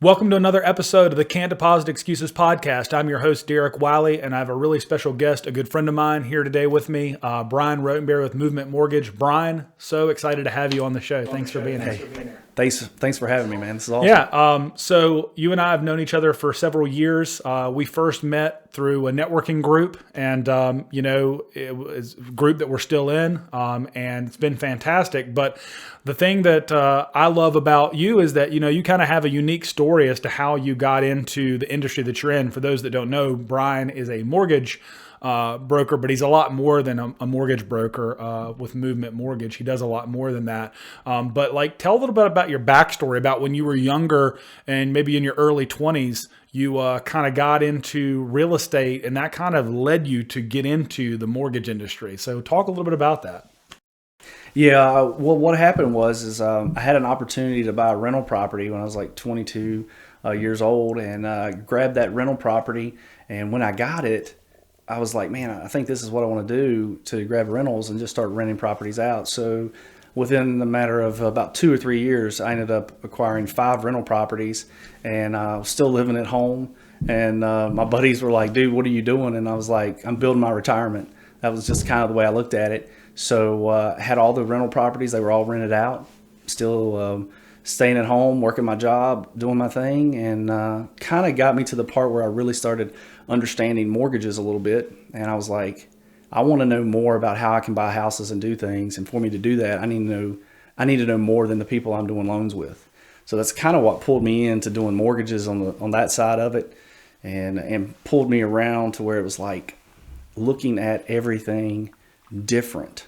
Welcome to another episode of the Can't Deposit Excuses podcast. I'm your host, Derek Wiley, and I have a really special guest, a good friend of mine here today with me, Brian Rotenberry with Movement Mortgage. Brian, so excited to have you on the show. Thanks for being here. Thanks for having me, man. This is awesome. Yeah, so you and I have known each other for several years. We first met through a networking group, and it was a group that we're still in, and it's been fantastic. But the thing that I love about you is that you kind of have a unique story as to how you got into the industry that you're in. For those that don't know, Brian is a mortgage broker, but he's a lot more than a mortgage broker with Movement Mortgage. He does a lot more than that. But tell a little bit about your backstory, about when you were younger and maybe in your early 20s, you kind of got into real estate, and that kind of led you to get into the mortgage industry. So talk a little bit about that. Yeah, well, what happened was I had an opportunity to buy a rental property when I was like 22 years old, and grabbed that rental property. And when I got it, I was like, man, I think this is what I want to do, to grab rentals and just start renting properties out. So within the matter of about 2 or 3 years, I ended up acquiring 5 rental properties, and I was still living at home. And my buddies were like, dude, what are you doing? And I was like, I'm building my retirement. That was just kind of the way I looked at it. So I had all the rental properties. They were all rented out, still staying at home, working my job, doing my thing, and kind of got me to the part where I really started understanding mortgages a little bit. And I was like, I want to know more about how I can buy houses and do things. And for me to do that, I need to know more than the people I'm doing loans with. So that's kind of what pulled me into doing mortgages on that side of it, and pulled me around to where it was like looking at everything different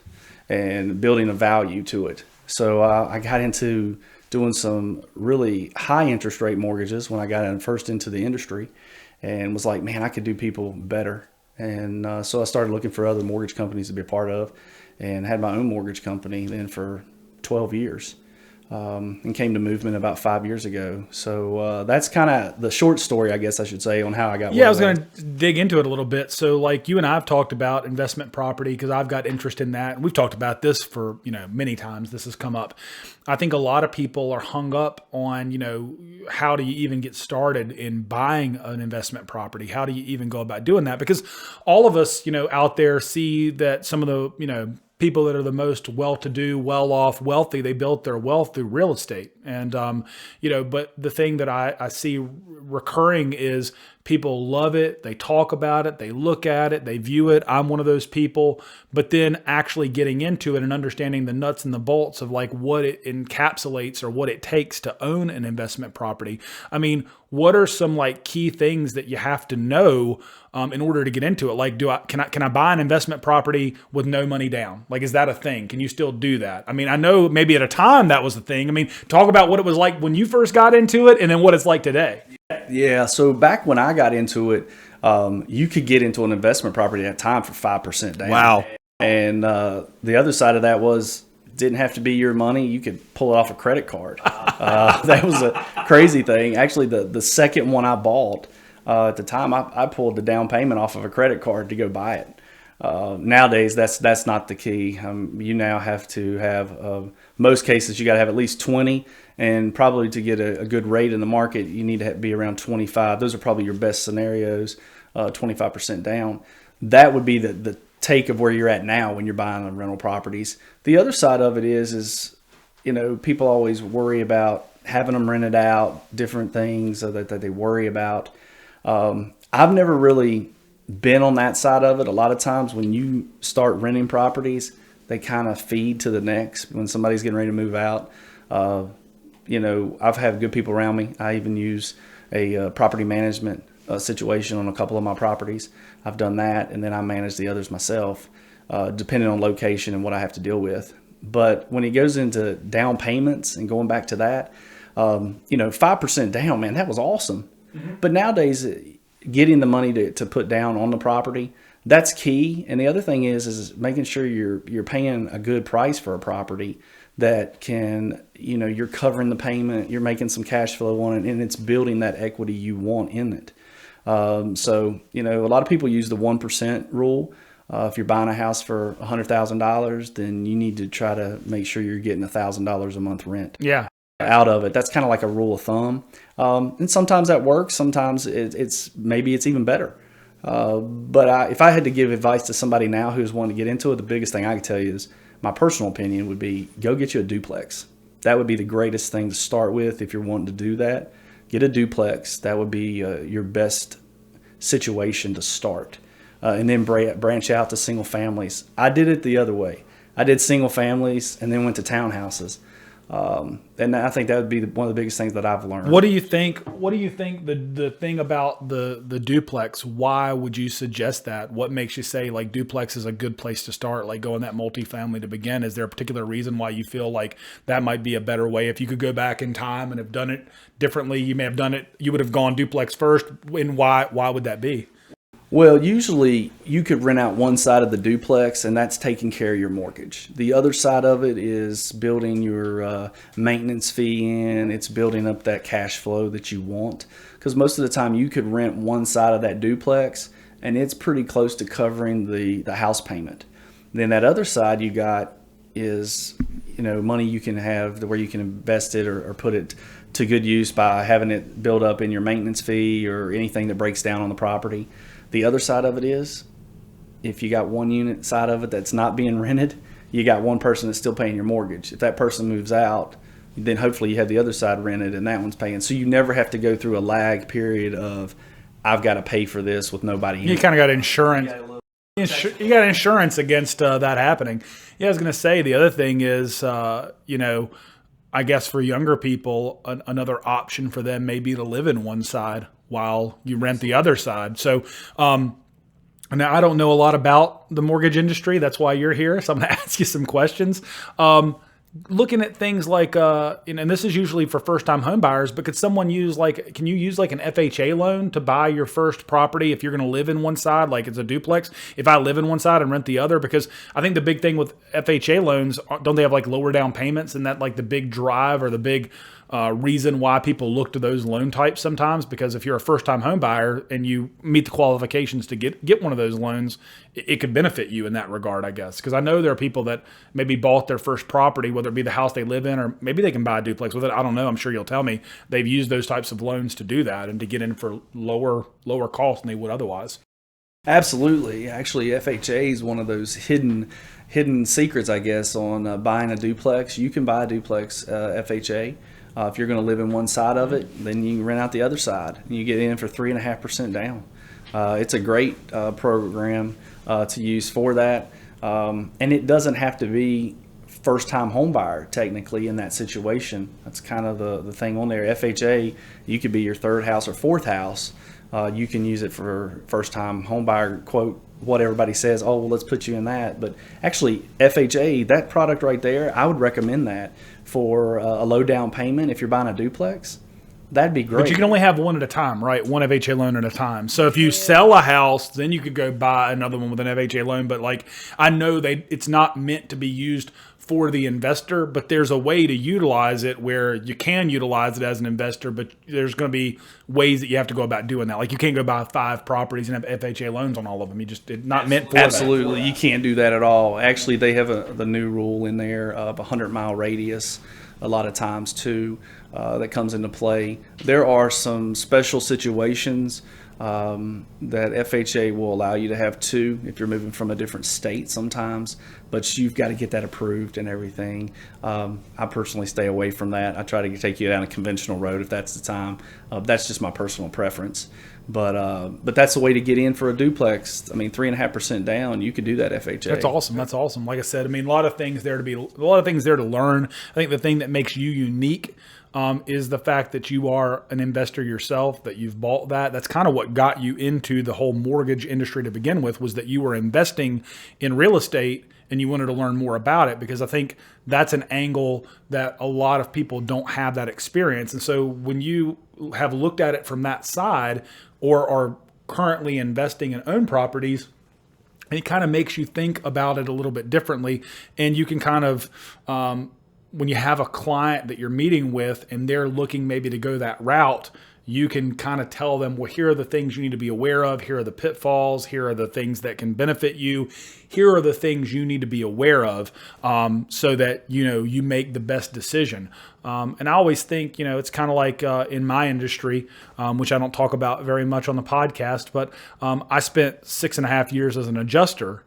and building a value to it. So I got into doing some really high interest rate mortgages when I got first into the industry, and was like, man, I could do people better. And so I started looking for other mortgage companies to be a part of, and had my own mortgage company then for 12 years. And came to Movement about 5 years ago. So that's kind of the short story, I guess I should say, on how I got. Yeah, I was going to dig into it a little bit. So like you and I have talked about investment property because I've got interest in that. And we've talked about this for, many times this has come up. I think a lot of people are hung up on, how do you even get started in buying an investment property? How do you even go about doing that? Because all of us, out there see that some of the, people that are the most well-to-do, well-off, wealthy, they built their wealth through real estate. And, but the thing that I see recurring is people love it. They talk about it. They look at it. They view it. I'm one of those people. But then actually getting into it and understanding the nuts and the bolts of like what it encapsulates or what it takes to own an investment property. I mean, what are some like key things that you have to know in order to get into it? Like, can I buy an investment property with no money down? Like, is that a thing? Can you still do that? I mean, I know maybe at a time that was the thing. I mean, talk about what it was like when you first got into it and then what it's like today. Yeah. So back when I got into it, you could get into an investment property at that time for 5% down. Wow. And the other side of that was, didn't have to be your money. You could pull it off a credit card. That was a crazy thing. Actually, the second one I bought at the time, I pulled the down payment off of a credit card to go buy it. Nowadays, that's not the key. You now have to have, most cases, you got to have at least 20, and probably to get a good rate in the market, you need to be around 25. Those are probably your best scenarios, 25% down. That would be the take of where you're at now when you're buying rental properties. The other side of it is people always worry about having them rented out, different things that they worry about. I've never really been on that side of it. A lot of times when you start renting properties, they kind of feed to the next. When somebody's getting ready to move out, I've had good people around me. I even use a property management situation on a couple of my properties. I've done that, and then I manage the others myself, depending on location and what I have to deal with. But when it goes into down payments and going back to that, 5% down, man, that was awesome. Mm-hmm. But nowadays, getting the money to put down on the property, that's key. And the other thing is making sure you're paying a good price for a property that can, you're covering the payment, you're making some cash flow on it, and it's building that equity you want in it. So, a lot of people use the 1% rule. If you're buying a house for $100,000, then you need to try to make sure you're getting $1,000 a month rent. Yeah. out of it. That's kind of like a rule of thumb. And sometimes that works. Sometimes it's maybe it's even better. But if I had to give advice to somebody now who's wanting to get into it, the biggest thing I can tell you is my personal opinion would be go get you a duplex. That would be the greatest thing to start with if you're wanting to do that. Get a duplex. That would be your best situation to start. And then branch out to single families. I did it the other way. I did single families and then went to townhouses. And I think that would be one of the biggest things that I've learned. What do you think? What do you think the thing about the duplex? Why would you suggest that? What makes you say like duplex is a good place to start? Like going that multifamily to begin. Is there a particular reason why you feel like that might be a better way? If you could go back in time and have done it differently, you may have done it. You would have gone duplex first. And why? Why would that be? Well, usually you could rent out one side of the duplex, and that's taking care of your mortgage. The other side of it is building your maintenance fee in. It's building up that cash flow that you want. Because most of the time you could rent one side of that duplex, and it's pretty close to covering the house payment. Then that other side you got is money you can have where you can invest it or put it to good use by having it build up in your maintenance fee or anything that breaks down on the property. The other side of it is, if you got one unit side of it that's not being rented, you got one person that's still paying your mortgage. If that person moves out, then hopefully you have the other side rented and that one's paying. So you never have to go through a lag period of, I've got to pay for this with nobody in. You kind of got insurance. You got insurance against that happening. Yeah, I was going to say the other thing is, I guess for younger people, another option for them may be to live in one side while you rent the other side. So now I don't know a lot about the mortgage industry. That's why you're here. So I'm going to ask you some questions. Looking at things like, and this is usually for first-time home buyers, but can you use like an FHA loan to buy your first property if you're going to live in one side, like it's a duplex? If I live in one side and rent the other, because I think the big thing with FHA loans, don't they have like lower down payments, and that like the big drive or the big reason why people look to those loan types sometimes? Because if you're a first-time home buyer and you meet the qualifications to get one of those loans, it could benefit you in that regard, I guess. Because I know there are people that maybe bought their first property, whether it be the house they live in, or maybe they can buy a duplex with it. I don't know. I'm sure you'll tell me they've used those types of loans to do that and to get in for lower cost than they would otherwise. Absolutely. Actually, FHA is one of those hidden secrets, I guess, on buying a duplex. You can buy a duplex FHA. If you're going to live in one side of it, then you can rent out the other side. You get in for 3.5% down. It's a great program to use for that. And it doesn't have to be first-time home buyer technically in that situation. That's kind of the thing on there. FHA, you could be your third house or fourth house. You can use it for first-time home buyer, quote, what everybody says, oh, well, let's put you in that. But actually, FHA, that product right there, I would recommend that for a low down payment. If you're buying a duplex, that'd be great. But you can only have one at a time, right? One FHA loan at a time. So if you sell a house, then you could go buy another one with an FHA loan. But like, I know it's not meant to be used for the investor, but there's a way to utilize it where you can utilize it as an investor, but there's going to be ways that you have to go about doing that. Like you can't go buy 5 properties and have FHA loans on all of them. It's not meant for Absolutely. That. You can't do that at all. Actually, they have the new rule in there of a 100-mile radius a lot of times too that comes into play. There are some special situations that FHA will allow you to have 2 if you're moving from a different state sometimes, but you've got to get that approved and everything. I personally stay away from that. I try to take you down a conventional road if that's the time. That's just my personal preference. But that's the way to get in for a duplex. I mean, 3.5% down, you could do that FHA. That's awesome. That's awesome. Like I said, I mean, a lot of things there to learn. I think the thing that makes you unique is the fact that you are an investor yourself, that you've bought that. That's kind of what got you into the whole mortgage industry to begin with, was that you were investing in real estate and you wanted to learn more about it, because I think that's an angle that a lot of people don't have that experience. And so when you have looked at it from that side or are currently investing in own properties, it kind of makes you think about it a little bit differently. And you can kind of, when you have a client that you're meeting with and they're looking maybe to go that route, you can kind of tell them, well, here are the things you need to be aware of. Here are the pitfalls. Here are the things that can benefit you. Here are the things you need to be aware of, so that, you make the best decision. And I always think, it's kind of like in my industry, which I don't talk about very much on the podcast, but I spent 6.5 years as an adjuster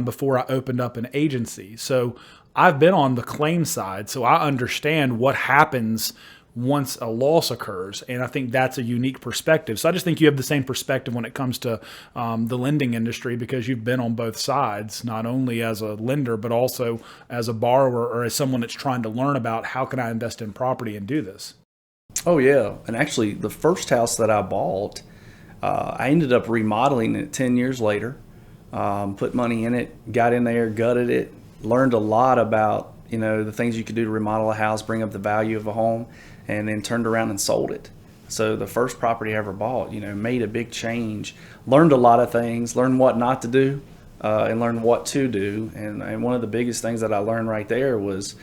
before I opened up an agency. So I've been on the claim side, so I understand what happens once a loss occurs. And I think that's a unique perspective. So I just think you have the same perspective when it comes to the lending industry, because you've been on both sides, not only as a lender, but also as a borrower or as someone that's trying to learn about how can I invest in property and do this. Oh, yeah. And actually, the first house that I bought, I ended up remodeling it 10 years later, put money in it, got in there, gutted it, learned a lot about, the things you could do to remodel a house, bring up the value of a home, and then turned around and sold it. So the first property I ever bought, made a big change, learned a lot of things, learned what not to do, and learned what to do. And one of the biggest things that I learned right there was,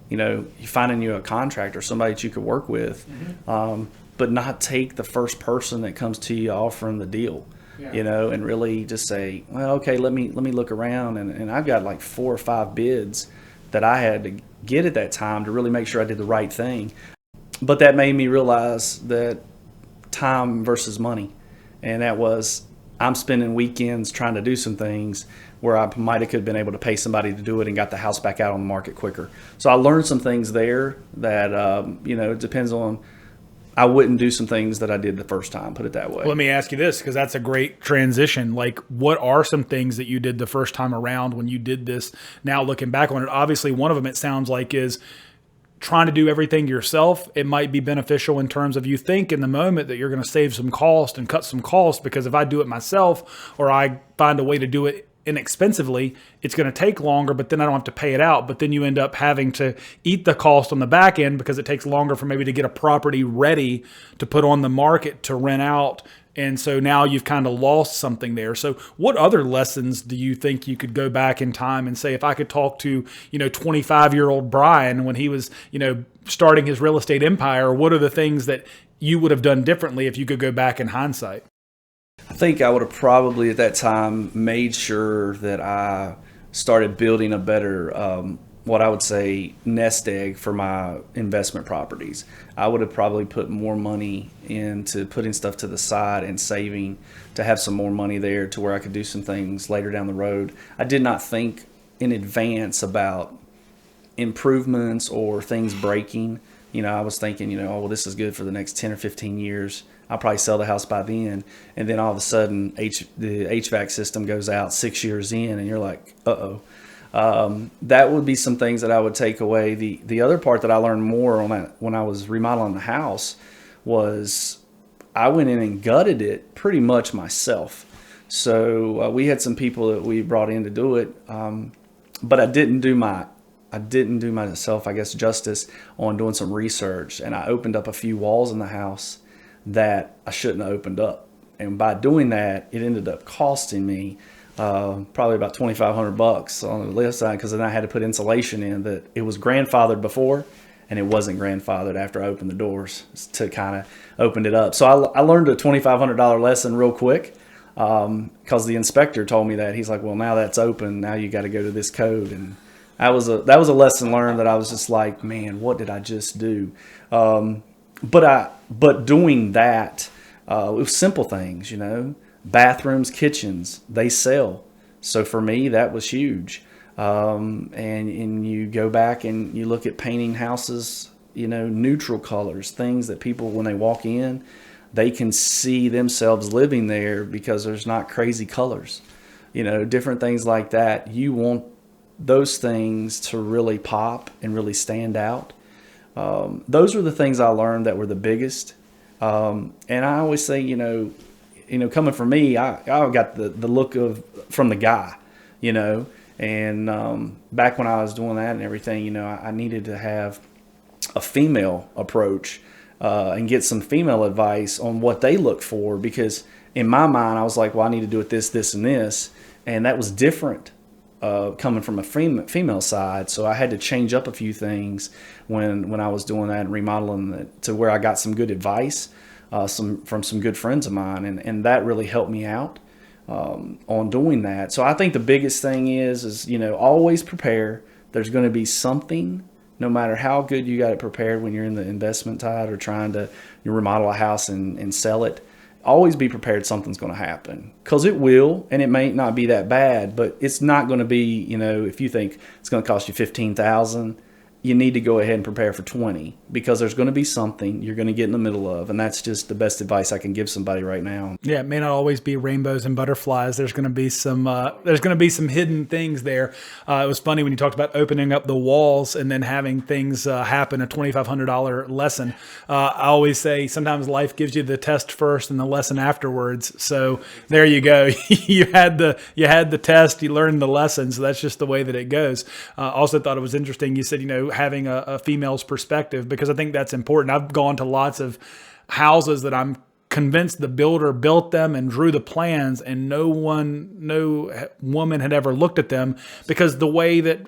you finding you a contractor, somebody that you could work with, but not take the first person that comes to you offering the deal. Yeah. And really just say, well, okay, let me look around. And I've got like 4 or 5 bids that I had to get at that time to really make sure I did the right thing. But that made me realize that time versus money. And that was, I'm spending weekends trying to do some things where I might have been able to pay somebody to do it and got the house back out on the market quicker. So I learned some things there that, it depends on, I wouldn't do some things that I did the first time, put it that way. Well, let me ask you this, because that's a great transition. Like, what are some things that you did the first time around when you did this? Now looking back on it, obviously one of them, it sounds like, is trying to do everything yourself. It might be beneficial in terms of, you think in the moment that you're going to save some cost and cut some cost, because if I do it myself or I find a way to do it inexpensively, it's going to take longer, but then I don't have to pay it out. But then you end up having to eat the cost on the back end because it takes longer for maybe to get a property ready to put on the market to rent out. And so now you've kind of lost something there. So what other lessons do you think you could go back in time and say, if I could talk to, 25-year-old Brian when he was, starting his real estate empire, what are the things that you would have done differently if you could go back in hindsight? I think I would have probably at that time made sure that I started building a better, what I would say, nest egg for my investment properties. I would have probably put more money into putting stuff to the side and saving to have some more money there to where I could do some things later down the road. I did not think in advance about improvements or things breaking. I was thinking, this is good for the next 10 or 15 years. I'll probably sell the house by then. And then all of a sudden, the HVAC system goes out 6 years in, and you're like, uh-oh. That would be some things that I would take away. The other part that I learned more on that when I was remodeling the house was I went in and gutted it pretty much myself. So we had some people that we brought in to do it, but I didn't do myself, I guess, justice on doing some research. And I opened up a few walls in the house that I shouldn't have opened up. And by doing that, it ended up costing me probably about $2,500 on the left side, because then I had to put insulation in that it was grandfathered before and it wasn't grandfathered after I opened the doors to kind of open it up. So I learned a $2,500 lesson real quick because the inspector told me that. He's like, well, now that's open, now you got to go to this code. And that was a lesson learned that I was just like, man, what did I just do? But doing that, it was simple things, bathrooms, kitchens, they sell. So for me, that was huge. And you go back and you look at painting houses, neutral colors, things that people, when they walk in, they can see themselves living there because there's not crazy colors, different things like that. You want those things to really pop and really stand out. Those were the things I learned that were the biggest. And I always say, coming from me, I got the look from the guy, and back when I was doing that and everything, I needed to have a female approach and get some female advice on what they look for, because in my mind, I was like, well, I need to do it this, this, and this. And that was different coming from a female side. So I had to change up a few things when I was doing that and remodeling it to where I got some good advice. from some good friends of mine, and that really helped me out on doing that. So I think the biggest thing is always prepare. There's going to be something, no matter how good you got it prepared when you're in the investment side or trying to remodel a house and sell it. Always be prepared something's going to happen, because it will, and it may not be that bad, but it's not going to be, if you think it's going to cost you $15,000, you need to go ahead and prepare for 20, because there's going to be something you're going to get in the middle of. And that's just the best advice I can give somebody right now. Yeah. It may not always be rainbows and butterflies. There's going to be some hidden things there. It was funny when you talked about opening up the walls and then having things happen, a $2,500 lesson. I always say sometimes life gives you the test first and the lesson afterwards. So there you go. you had the test, you learned the lesson. So that's just the way that it goes. Also thought it was interesting. You said, having a female's perspective, because I think that's important. I've gone to lots of houses that I'm convinced the builder built them and drew the plans, and no woman had ever looked at them, because the way that,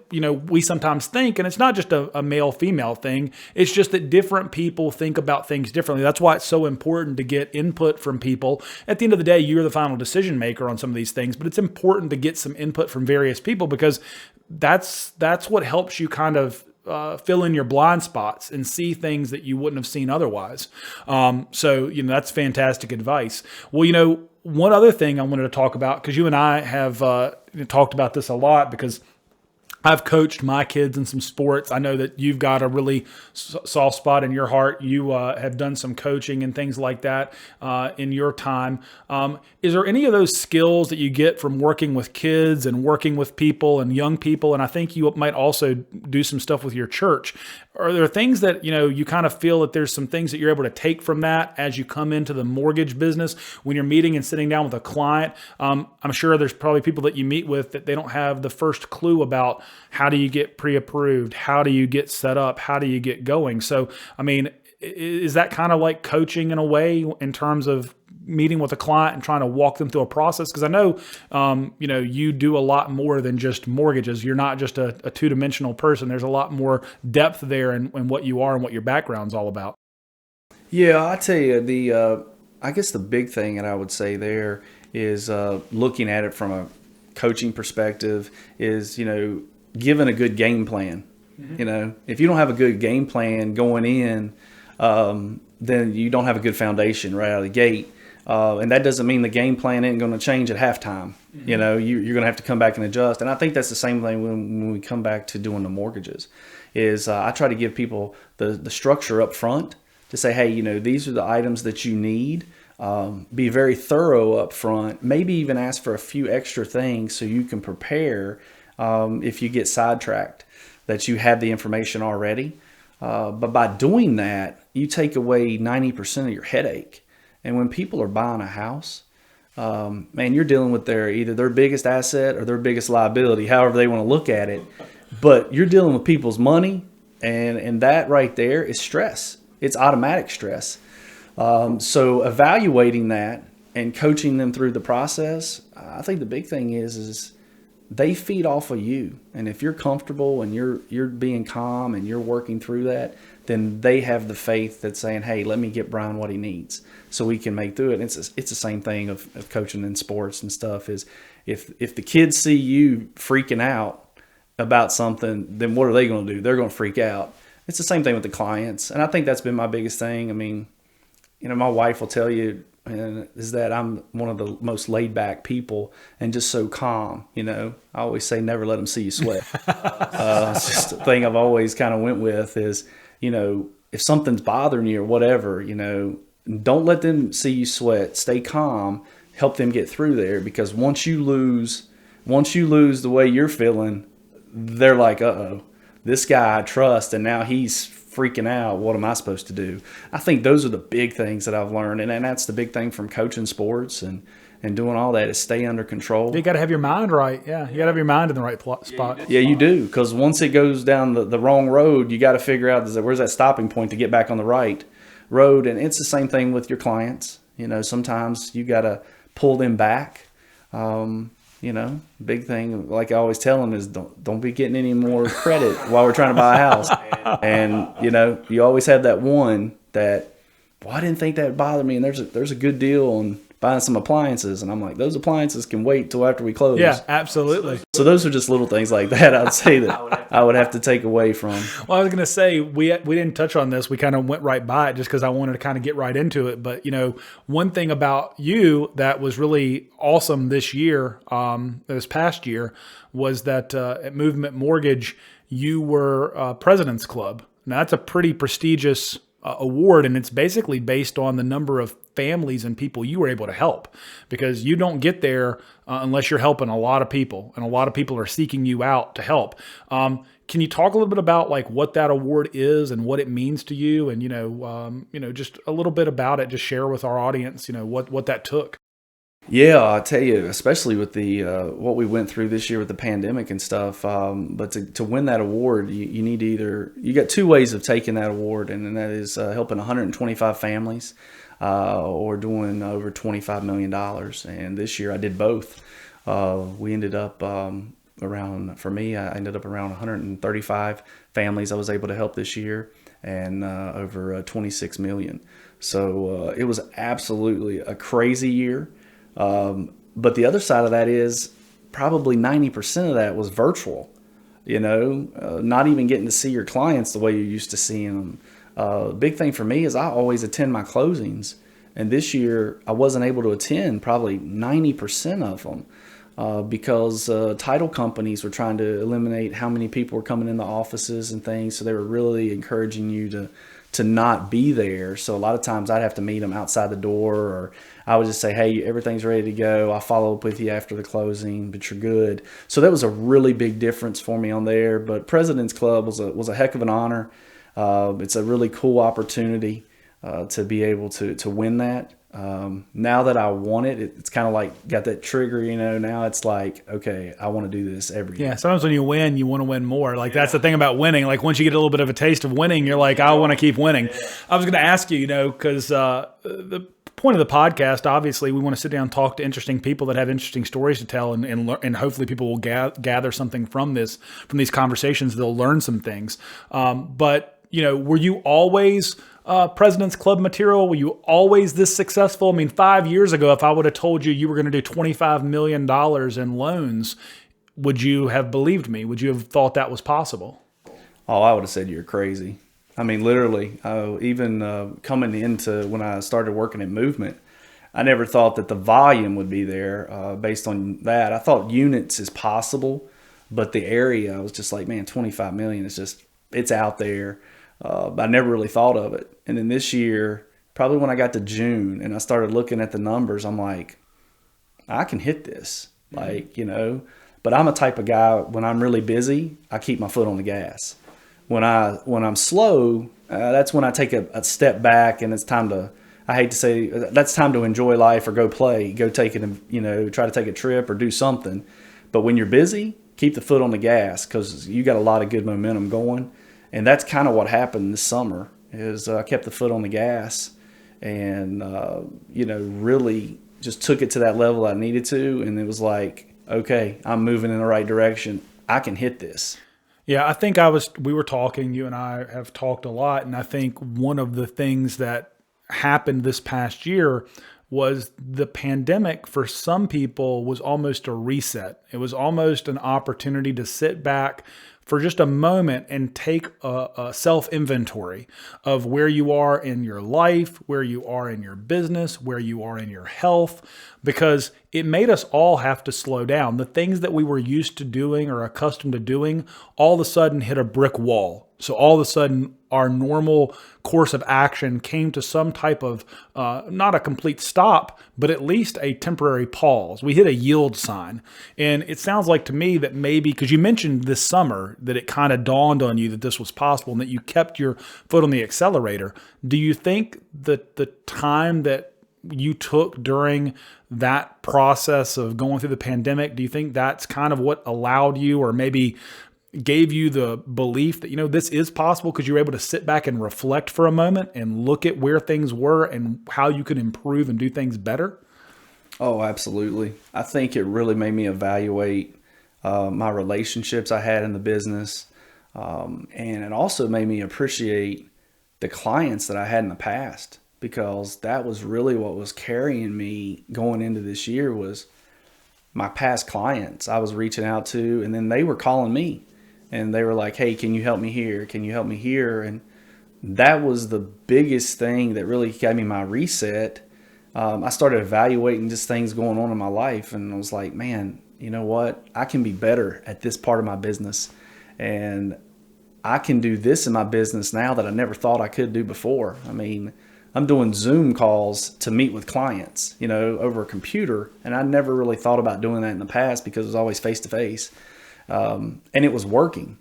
we sometimes think, and it's not just a male-female thing, it's just that different people think about things differently. That's why it's so important to get input from people. At the end of the day, you're the final decision maker on some of these things, but it's important to get some input from various people, because that's what helps you kind of fill in your blind spots and see things that you wouldn't have seen otherwise. So that's fantastic advice. Well, one other thing I wanted to talk about, because you and I have talked about this a lot, because I've coached my kids in some sports. I know that you've got a really soft spot in your heart. You have done some coaching and things like that in your time. Is there any of those skills that you get from working with kids and working with people and young people? And I think you might also do some stuff with your church. Are there things that, you kind of feel that there's some things that you're able to take from that as you come into the mortgage business when you're meeting and sitting down with a client? I'm sure there's probably people that you meet with that they don't have the first clue about how do you get pre-approved? How do you get set up? How do you get going? So, is that kind of like coaching in a way in terms of meeting with a client and trying to walk them through a process? Because I know, you do a lot more than just mortgages. You're not just a two-dimensional person. There's a lot more depth there in what you are and what your background's all about. Yeah, I tell you, I guess the big thing that I would say there is looking at it from a coaching perspective is, given a good game plan. Mm-hmm. If you don't have a good game plan going in, then you don't have a good foundation right out of the gate. And that doesn't mean the game plan ain't going to change at halftime. Mm-hmm. You're going to have to come back and adjust. And I think that's the same thing when we come back to doing the mortgages. Is I try to give people the structure up front to say, hey, these are the items that you need. Be very thorough up front. Maybe even ask for a few extra things so you can prepare if you get sidetracked, that you have the information already. But by doing that, you take away 90% of your headache. And when people are buying a house, you're dealing with either their biggest asset or their biggest liability, however they want to look at it. But you're dealing with people's money, and that right there is stress. It's automatic stress. So evaluating that and coaching them through the process, I think the big thing is they feed off of you. And if you're comfortable and you're being calm and you're working through that, then they have the faith that's saying, hey, let me get Brian what he needs so we can make through it. And it's the same thing of coaching in sports and stuff is if the kids see you freaking out about something, then what are they going to do? They're going to freak out. It's the same thing with the clients. And I think that's been my biggest thing. My wife will tell you is that I'm one of the most laid back people and just so calm. I always say never let them see you sweat. It's just the thing I've always kind of went with is, if something's bothering you or whatever, don't let them see you sweat. Stay calm. Help them get through there, because once you lose the way you're feeling, they're like, uh-oh, this guy I trust, and now he's freaking out. What am I supposed to do? I think those are the big things that I've learned, and that's the big thing from coaching sports and doing all that is stay under control. You got to have your mind right. Yeah, you got to have your mind in the right spot. Yeah, you do, because once it goes down the wrong road, you got to figure out where's that stopping point to get back on the right road. And it's the same thing with your clients. Sometimes you got to pull them back. Big thing, like I always tell them, is don't be getting any more credit while we're trying to buy a house. And you always have that one that well, I didn't think that would bother me. And there's a good deal on buying some appliances. And I'm like, those appliances can wait till after we close. Yeah, absolutely. So those are just little things like that I'd say that I would have to take away from. Well, I was going to say, we didn't touch on this. We kind of went right by it just because I wanted to kind of get right into it. But, one thing about you that was really awesome this year, this past year, was that at Movement Mortgage, you were President's Club. Now, that's a pretty prestigious award, and it's basically based on the number of families and people you were able to help, because you don't get there unless you're helping a lot of people, and a lot of people are seeking you out to help. Can you talk a little bit about like what that award is and what it means to you, and just a little bit about it? Just share with our audience, what that took. Yeah, I'll tell you, especially with the what we went through this year with the pandemic and stuff. But to win that award, you need to you got two ways of taking that award, and that is helping 125 families or doing over $25 million. And this year I did both. We ended up for me, I ended up around 135 families I was able to help this year, and over 26 million. So it was absolutely a crazy year. But the other side of that is probably 90% of that was virtual, not even getting to see your clients the way you're used to seeing them. The big thing for me is I always attend my closings, and this year I wasn't able to attend probably 90% of them because title companies were trying to eliminate how many people were coming in the offices and things. So they were really encouraging you to not be there. So a lot of times I'd have to meet them outside the door, or I would just say, hey, everything's ready to go. I'll follow up with you after the closing, but you're good. So that was a really big difference for me on there. But President's Club was a heck of an honor. It's a really cool opportunity to be able to win that. Now that I won it, it's kind of like got that trigger, now it's like, okay, I want to do this every year. Yeah. Sometimes when you win, you want to win more. Like that's the thing about winning. Like once you get a little bit of a taste of winning, you're like, I want to keep winning. Yeah. I was going to ask you, because the point of the podcast, obviously we want to sit down and talk to interesting people that have interesting stories to tell, and hopefully people will gather something from these conversations. They'll learn some things. But were you always President's Club material? Were you always this successful? I mean, 5 years ago, if I would have told you were going to do $25 million in loans, would you have believed me? Would you have thought that was possible? Oh, I would have said you're crazy. I mean, literally, even coming into when I started working at Movement, I never thought that the volume would be there based on that. I thought units is possible, but the area, I was just like, man, 25 million is just, it's out there. I never really thought of it. And then this year, probably when I got to June and I started looking at the numbers, I'm like, I can hit this. But I'm a type of guy, when I'm really busy, I keep my foot on the gas. When I'm slow, that's when I take a step back, and it's time to, I hate to say, that's time to enjoy life or go play, go take it, try to take a trip or do something. But when you're busy, keep the foot on the gas, because you got a lot of good momentum going. And that's kind of what happened this summer, is I kept the foot on the gas and, really just took it to that level I needed to. And it was like, okay, I'm moving in the right direction. I can hit this. Yeah, I think we were talking, you and I have talked a lot. And I think one of the things that happened this past year was the pandemic for some people was almost a reset. It was almost an opportunity to sit back for just a moment and take a self-inventory of where you are in your life, where you are in your business, where you are in your health, because it made us all have to slow down. The things that we were used to doing or accustomed to doing all of a sudden hit a brick wall. So all of a sudden, our normal course of action came to some type of, not a complete stop, but at least a temporary pause. We hit a yield sign. And it sounds like to me that maybe, because you mentioned this summer that it kind of dawned on you that this was possible and that you kept your foot on the accelerator. Do you think that the time that you took during that process of going through the pandemic, do you think that's kind of what allowed you, or maybe gave you the belief that, this is possible, because you were able to sit back and reflect for a moment and look at where things were and how you could improve and do things better? Oh, absolutely. I think it really made me evaluate my relationships I had in the business. And it also made me appreciate the clients that I had in the past, because that was really what was carrying me going into this year was my past clients I was reaching out to, and then they were calling me and they were like, hey, can you help me here? Can you help me here? And that was the biggest thing that really gave me my reset. I started evaluating just things going on in my life, and I was like, man, you know what? I can be better at this part of my business, and I can do this in my business now that I never thought I could do before. I mean, I'm doing Zoom calls to meet with clients, over a computer, and I never really thought about doing that in the past because it was always face to face, and it was working.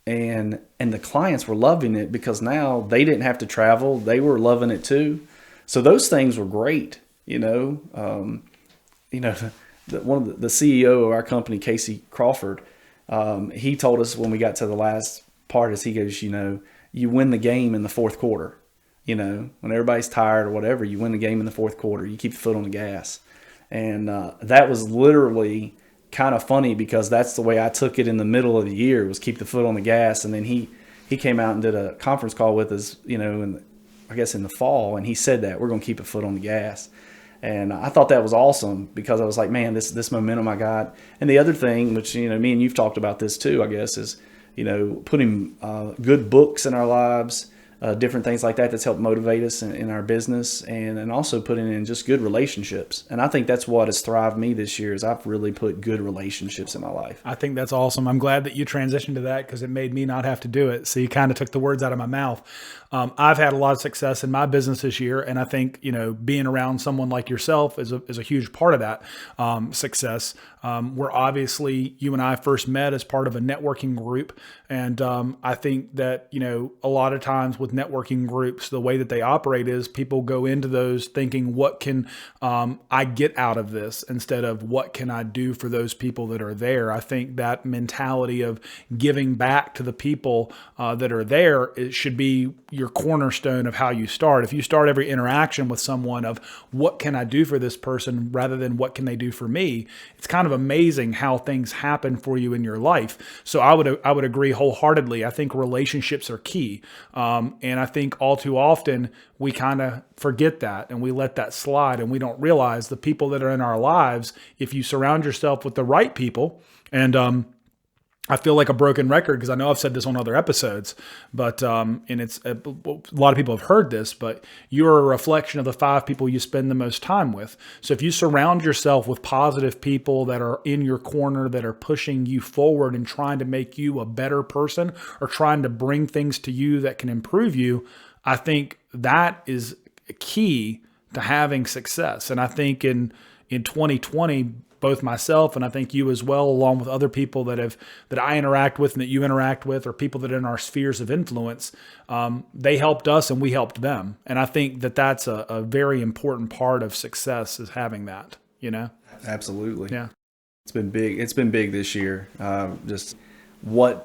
And the clients were loving it because now they didn't have to travel. They were loving it too. So those things were great, one of the CEO of our company, Casey Crawford, he told us when we got to the last part is he goes, you win the game in the fourth quarter, when everybody's tired or whatever, you win the game in the fourth quarter, you keep the foot on the gas. And that was literally kind of funny because that's the way I took it in the middle of the year was keep the foot on the gas. And then he came out and did a conference call with us, I guess in the fall, and he said that we're going to keep a foot on the gas. And I thought that was awesome because I was like, man, this momentum I got. And the other thing, which, me and you've talked about this too, I guess, is, putting good books in our lives, different things like that that's helped motivate us in our business, and also putting in just good relationships. And I think that's what has thrived me this year is I've really put good relationships in my life. I think that's awesome. I'm glad that you transitioned to that because it made me not have to do it. So you kind of took the words out of my mouth. I've had a lot of success in my business this year, and I think being around someone like yourself is a huge part of that success. We're obviously, you and I first met as part of a networking group, and I think that a lot of times with networking groups, the way that they operate is people go into those thinking, what can I get out of this instead of what can I do for those people that are there. I think that mentality of giving back to the people that are there, it should be your cornerstone of how you start. If you start every interaction with someone of what can I do for this person rather than what can they do for me, it's kind of amazing how things happen for you in your life. So I would agree wholeheartedly. I think relationships are key. And I think all too often we kind of forget that and we let that slide and we don't realize the people that are in our lives, if you surround yourself with the right people, and I feel like a broken record because I know I've said this on other episodes, but and it's a lot of people have heard this, but you're a reflection of the 5 people you spend the most time with. So if you surround yourself with positive people that are in your corner, that are pushing you forward and trying to make you a better person or trying to bring things to you that can improve you, I think that is key to having success. And I think in 2020, both myself and I think you as well, along with other people that I interact with and that you interact with, or people that are in our spheres of influence, they helped us and we helped them. And I think that that's a very important part of success is having that, Absolutely. Yeah. It's been big. It's been big this year. Just what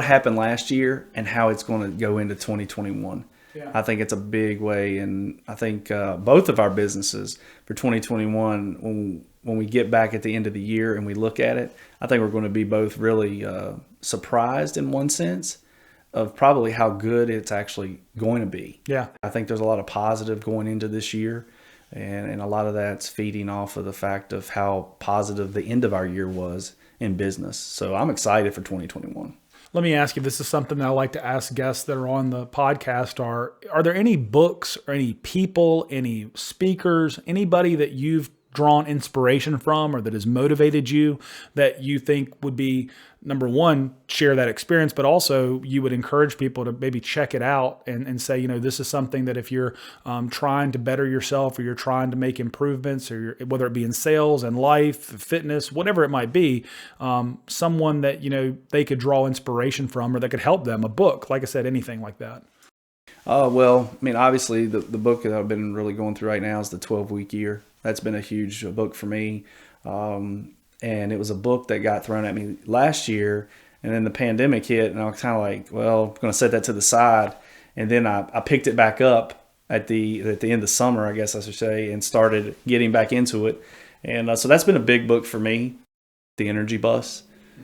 happened last year and how it's going to go into 2021. Yeah. I think it's a big way. And I think both of our businesses for 2021, when we get back at the end of the year and we look at it, I think we're going to be both really surprised in one sense of probably how good it's actually going to be. Yeah. I think there's a lot of positive going into this year, and a lot of that's feeding off of the fact of how positive the end of our year was in business. So I'm excited for 2021. Let me ask you, this is something that I like to ask guests that are on the podcast are there any books or any people, any speakers, anybody that you've drawn inspiration from or that has motivated you that you think would be, number one, share that experience, but also you would encourage people to maybe check it out and say, this is something that if you're trying to better yourself or you're trying to make improvements, or whether it be in sales and life, fitness, whatever it might be, someone that, they could draw inspiration from or that could help them, a book, like I said, anything like that. Well, I mean, obviously the book that I've been really going through right now is the 12-week year. That's been a huge book for me. And it was a book that got thrown at me last year, and then the pandemic hit, and I was kind of like, well, I'm going to set that to the side. And then I picked it back up at the end of summer, I guess I should say, and started getting back into it. And so that's been a big book for me, The Energy Bus.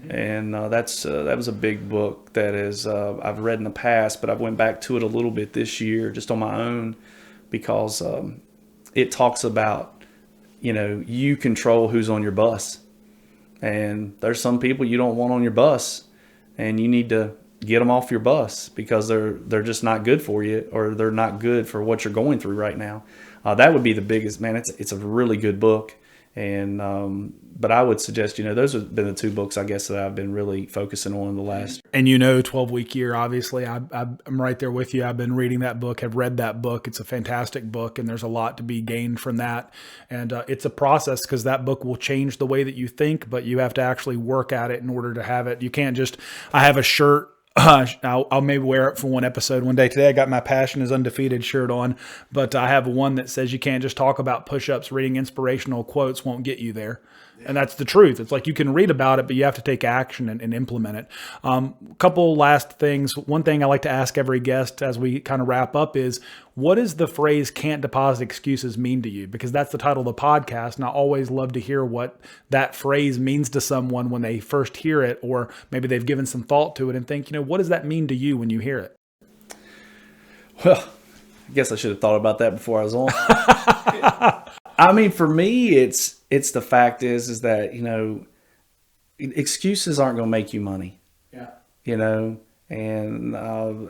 And that was a big book that is I've read in the past, but I went back to it a little bit this year just on my own because it talks about, you control who's on your bus. And there's some people you don't want on your bus, and you need to get them off your bus because they're just not good for you, or they're not good for what you're going through right now. That would be the biggest, man. It's a really good book. And but I would suggest, those have been the two books, I guess, that I've been really focusing on in the last. And 12-week year, obviously, I'm right there with you. I've been reading that book, have read that book. It's a fantastic book, and there's a lot to be gained from that. And it's a process, because that book will change the way that you think, but you have to actually work at it in order to have it. You can't just, I have a shirt, I'll maybe wear it for one episode one day. Today I got my Passion is Undefeated shirt on, but I have one that says you can't just talk about push-ups. Reading inspirational quotes won't get you there. And that's the truth. It's like you can read about it, but you have to take action and implement it. A couple last things. One thing I like to ask every guest as we kind of wrap up is, what does the phrase "can't deposit excuses" mean to you? Because that's the title of the podcast, and I always love to hear what that phrase means to someone when they first hear it, or maybe they've given some thought to it and think, what does that mean to you when you hear it? Well, I guess I should have thought about that before I was on. I mean, for me, it's the fact is that, excuses aren't going to make you money. Yeah. And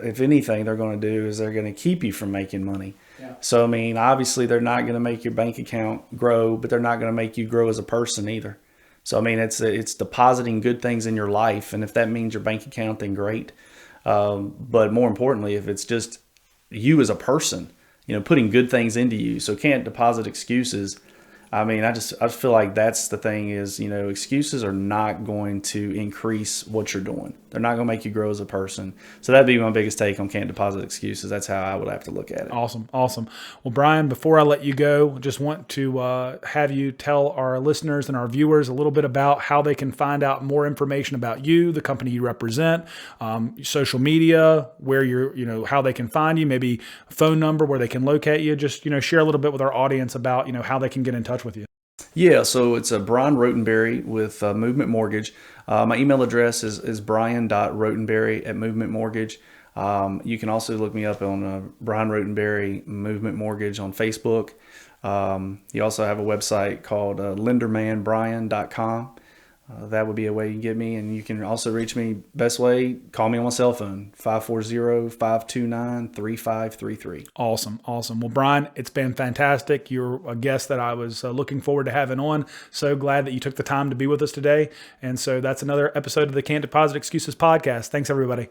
if anything they're going to do is they're going to keep you from making money. Yeah. So, I mean, obviously they're not going to make your bank account grow, but they're not going to make you grow as a person either. So, I mean, it's depositing good things in your life. And if that means your bank account, then great. But more importantly, if it's just you as a person, putting good things into you. So can't deposit excuses. I mean, I just feel like that's the thing is, excuses are not going to increase what you're doing. They're not going to make you grow as a person. So that'd be my biggest take on can't deposit excuses. That's how I would have to look at it. Awesome. Well, Brian, before I let you go, just want to have you tell our listeners and our viewers a little bit about how they can find out more information about you, the company you represent, social media, where you're, how they can find you, maybe a phone number where they can locate you. Just, share a little bit with our audience about, how they can get in touch with you. Yeah, so it's a Brian Rotenberry with Movement Mortgage. My email address is brian.rotenberry@Movement Mortgage. You can also look me up on Brian Rotenberry Movement Mortgage on Facebook. You also have a website called lendermanbrian.com. That would be a way you can get me. And you can also reach me, best way, call me on my cell phone, 540-529-3533. Awesome. Well, Brian, it's been fantastic. You're a guest that I was looking forward to having on. So glad that you took the time to be with us today. And so that's another episode of the Can't Deposit Excuses podcast. Thanks, everybody.